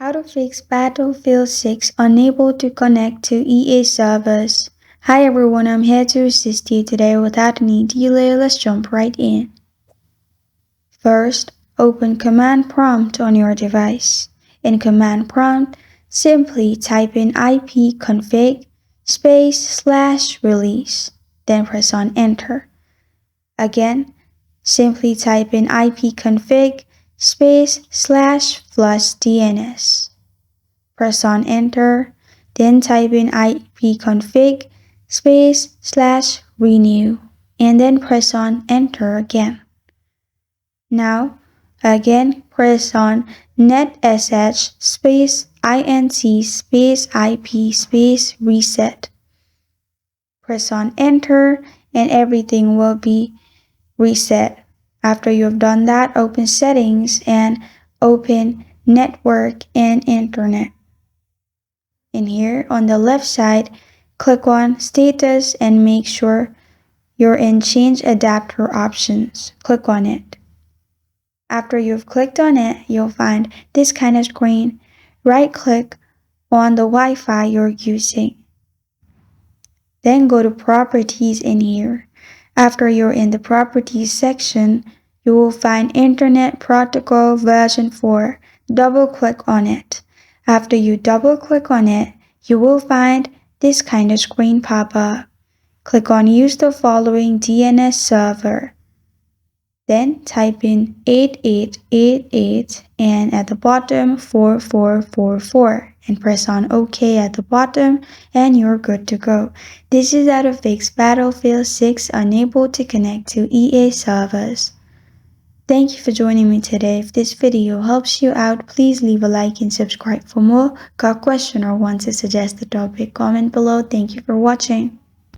How to fix Battlefield 6 unable to connect to EA servers. Hi everyone, I'm here to assist you today. Without any delay, let's jump right in. First, open Command Prompt on your device. In Command Prompt, simply type in ipconfig /release, then press on Enter. Again, simply type in ipconfig /+DNS. Press on Enter, then type in ipconfig /renew, and then press on Enter again. Now, again press on netsh int ip reset. Press on Enter and everything will be reset. After you have done that, open Settings and open Network and Internet. In here on the left side, click on Status and make sure you're in Change Adapter Options. Click on it. After you've clicked on it, you'll find this kind of screen. Right-click on the Wi-Fi you're using. Then go to Properties in here. After you're in the Properties section, you will find Internet Protocol version 4. Double-click on it. After you double-click on it, you will find this kind of screen pop up. Click on Use the following DNS server. Then type in 8888 and at the bottom 4444 and press on OK at the bottom and you're good to go. This is how to fix Battlefield 6 unable to connect to EA servers. Thank you for joining me today. If this video helps you out, please leave a like and subscribe for more. Got a question or want to suggest a topic? Comment below. Thank you for watching.